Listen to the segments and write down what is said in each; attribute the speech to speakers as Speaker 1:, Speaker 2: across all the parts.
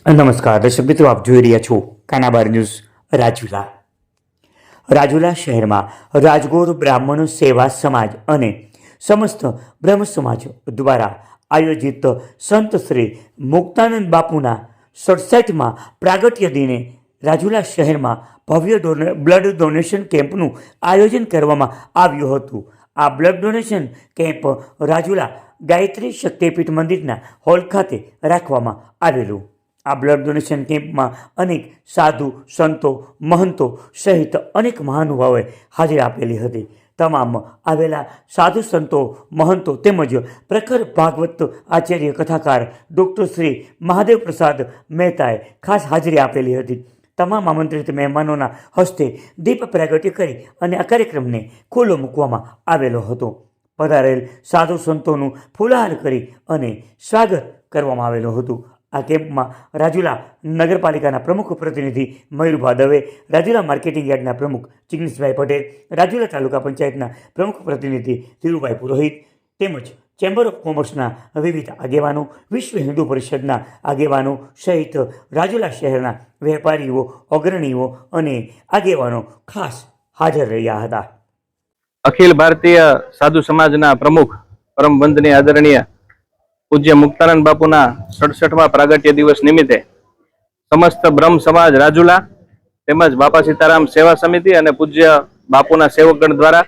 Speaker 1: નમસ્કાર દર્શક મિત્રો, આપ જોઈ રહ્યા છો કાનાબાર ન્યૂઝ રાજુલા શહેરમાં રાજગોર બ્રાહ્મણ સેવા સમાજ અને સમસ્ત બ્રહ્મ સમાજ દ્વારા આયોજિત સંત શ્રી મુક્તાનંદ બાપુના 67માં પ્રાગટ્ય દિને રાજુલા શહેરમાં ભવ્ય બ્લડ ડોનેશન કેમ્પનું આયોજન કરવામાં આવ્યું હતું। આ blood donation camp Rajula Gayatri Shaktipeeth મંદિરના હોલ ખાતે રાખવામાં આવેલું। આ બ્લડ ડોનેશન કેમ્પમાં અનેક સાધુ સંતો મહંતો સહિત અનેક મહાનુભાવોએ હાજરી આપેલી હતી। તમામ આવેલા સાધુ સંતો મહંતો તેમજ પ્રખર ભાગવત આચાર્ય કથાકાર ડૉક્ટર શ્રી મહાદેવ પ્રસાદ મહેતાએ ખાસ હાજરી આપેલી હતી। તમામ આમંત્રિત મહેમાનોના હસ્તે દીપ પ્રાગટ્ય કરી અને આ કાર્યક્રમને ખુલ્લો મૂકવામાં આવેલો હતો। પધારેલ સાધુ સંતોનું ફૂલહાર કરી અને સ્વાગત કરવામાં આવેલું હતું। આ કેમ્પમાં રાજુલા નગરપાલિકાના પ્રમુખ પ્રતિનિધિ મયુરભા દવે, રાજુલા માર્કેટિંગ યાર્ડના પ્રમુખ જિગ્નેશભાઈ પટેલ, રાજુલા તાલુકા પંચાયતના પ્રમુખ પ્રતિનિધિ ધીરુભાઈ પુરોહિત તેમજ ચેમ્બર ઓફ કોમર્સના વિવિધ આગેવાનો, વિશ્વ હિન્દુ પરિષદના આગેવાનો સહિત રાજુલા શહેરના વેપારીઓ, અગ્રણીઓ અને આગેવાનો ખાસ હાજર રહ્યા હતા।
Speaker 2: અખિલ ભારતીય સાધુ સમાજના પ્રમુખ પરમ વંદનીય આદરણીય પૂજ્ય મુક્તાનંદ બાપુના 67માં પ્રાગટ્ય દિવસ નિમિત્તે સમસ્ત બ્રહ્મ સમાજ રાજુલા તેમજ બાપા સીતારામ સેવા સમિતિ અને પૂજ્ય બાપુના સેવકગણ દ્વારા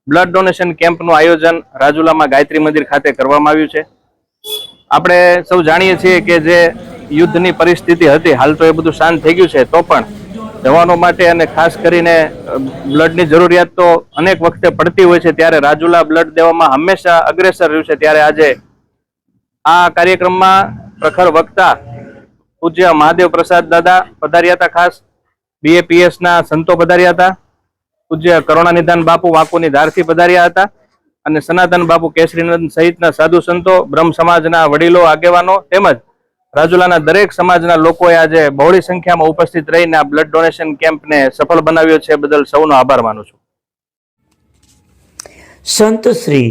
Speaker 2: બ્લડ ડોનેશન કેમ્પનું આયોજન રાજુલામાં ગાયત્રી મંદિર ખાતે કરવામાં આવ્યું છે। આપણે સૌ જાણીએ છીએ કે જે યુદ્ધની પરિસ્થિતિ હતી, હાલ તો એ બધું શાંત થઈ ગયું છે, તો પણ જવાનો માટે અને ખાસ કરીને બ્લડની જરૂરિયાત તો અનેક વખતે પડતી હોય છે, ત્યારે રાજુલા બ્લડ દેવામાં હંમેશા અગ્રેસર રહ્યું છે। ત્યારે આજે આ કાર્યક્રમમાં પ્રખર વક્તા પૂજ્ય મહાદેવ પ્રસાદ દાદા પધાર્યા હતા। ખાસ BAPSના સંતો પધાર્યા હતા। પૂજ્ય કરુણાનિધાન બાપુ વાંકુની ધારથી પધાર્યા હતા અને સનાતન બાપુ કેસરીનંદ સહિતના સાધુ સંતો, બ્રહ્મ સમાજના વડીલો, આગેવાનો તેમજ રાજુલાના દરેક સમાજના લોકોએ આજે બહોળી સંખ્યામાં ઉપસ્થિત રહીને આ બ્લડ ડોનેશન કેમ્પને સફળ બનાવ્યો છે, બદલ સૌનો આભાર માનું છું।
Speaker 1: સંત શ્રી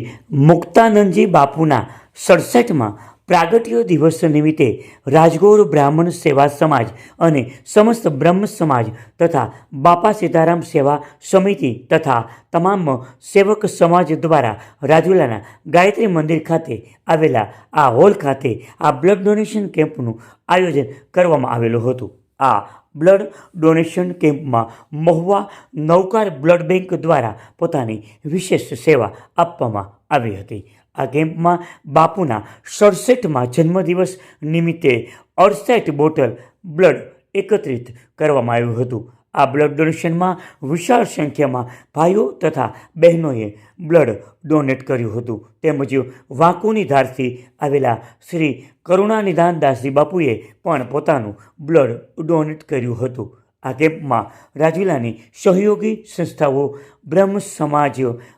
Speaker 1: મુક્તાનંદજી બાપુના 67માં પ્રાગટ્ય દિવસ નિમિત્તે રાજગોર બ્રાહ્મણ સેવા સમાજ અને સમસ્ત બ્રહ્મ સમાજ તથા બાપા સીતારામ સેવા સમિતિ તથા તમામ સેવક સમાજ દ્વારા રાજુલાના ગાયત્રી મંદિર ખાતે આવેલા આ હોલ ખાતે આ બ્લડ ડોનેશન કેમ્પનું આયોજન કરવામાં આવેલું હતું। આ બ્લડ ડોનેશન કેમ્પમાં મહુવા નવકાર બ્લડ બેંક દ્વારા પોતાની વિશેષ સેવા આપવામાં આવી હતી। આ કેમ્પમાં બાપુના 67માં જન્મદિવસ નિમિત્તે 68 બોટલ બ્લડ એકત્રિત કરવામાં આવ્યું હતું। આ બ્લડ ડોનેશનમાં વિશાળ સંખ્યામાં ભાઈઓ તથા બહેનોએ બ્લડ ડોનેટ કર્યું હતું। તેમજ વાંકુની ધારથી આવેલા શ્રી કરુણાનિધાન દાસજી બાપુએ પણ પોતાનું બ્લડ ડોનેટ કર્યું હતું। આ કેમ્પમાં રાજુલાની સહયોગી સંસ્થાઓ બ્રહ્મ સમાજ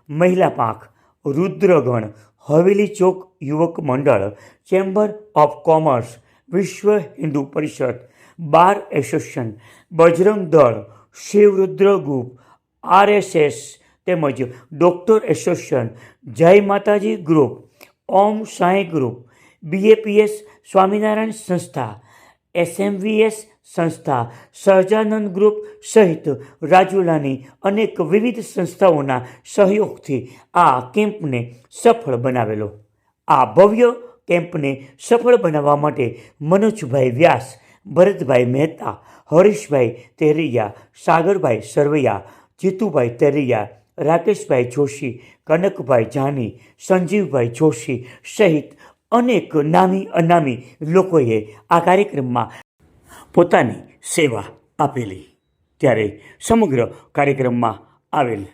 Speaker 1: મહિલા પાંખ, રુદ્રગણ, હવેલી ચોક યુવક મંડળ, ચેમ્બર ઓફ કોમર્સ, વિશ્વ હિન્દુ પરિષદ, બાર એસોસિએશન, બજરંગ દળ, શિવરુદ્ર ગ્રુપ, RSS તેમજ ડૉક્ટર એસોસિએશન, જય માતાજી ગ્રુપ, ઓમ સાંઈ ગ્રુપ, BAPS સ્વામિનારાયણ સંસ્થા, SMVS સંસ્થા, સહજાનંદ ગ્રુપ સહિત રાજુલાની અનેક વિવિધ સંસ્થાઓના સહયોગથી આ કેમ્પને સફળ બનાવેલો। આ ભવ્ય કેમ્પને સફળ બનાવવા માટે મનોજભાઈ વ્યાસ, ભરતભાઈ મહેતા, હરીશભાઈ તેરૈયા, સાગરભાઈ સરવૈયા, જીતુભાઈ તેરૈયા, રાકેશભાઈ જોશી, કનકભાઈ જાની, સંજીવભાઈ જોશી સહિત અનેક નામી અનામી લોકોએ આ કાર્યક્રમમાં પોતાની સેવા આપેલી। ત્યારે સમગ્ર કાર્યક્રમમાં આવેલ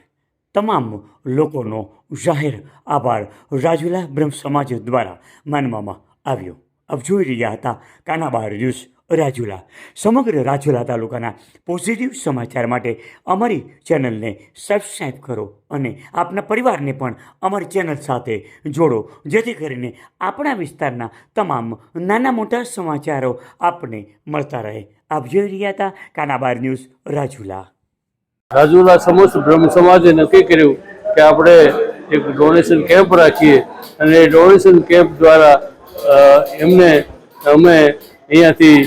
Speaker 1: તમામ લોકોનો જાહેર આભાર રાજુલા બ્રહ્મ સમાજ દ્વારા માનવામાં આવ્યો। આપ જોઈ રહ્યા હતા કાનાબાર ન્યૂઝ રાજુલા। સમગ્ર રાજુલા તાલુકાના પોઝિટિવ સમાચાર માટે અમારી ચેનલને સબસ્ક્રાઈબ કરો અને આપના પરિવારને પણ અમારી ચેનલ સાથે જોડો, જેથી કરીને આપણા વિસ્તારના તમામ નાના મોટા સમાચારો આપને મળતા રહે। આપ જોઈ રહ્યા હતા કાનાબાર ન્યૂઝ રાજુલા।
Speaker 3: રાજુલા સમસ્ત બ્રહ્મ સમાજે નક્કી કર્યું કે આપણે એક ડોનેશન કેમ્પ રાખીએ અને ડોનેશન કેમ્પ દ્વારા અમે અહીંયાથી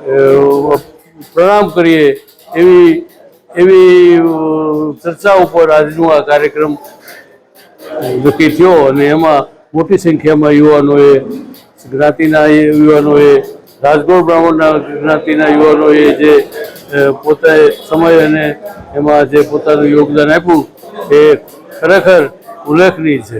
Speaker 3: પ્રણામ કરીએ એવી ચર્ચા ઉપર આજનો આ કાર્યક્રમ નક્કી થયો અને એમાં મોટી સંખ્યામાં યુવાનોએ જ્ઞાતિના યુવાનોએ રાજગોર બ્રાહ્મણના જ્ઞાતિના યુવાનોએ જે પોતે સમય અને એમાં જે પોતાનું યોગદાન આપ્યું એ ખરેખર ઉલ્લેખનીય છે.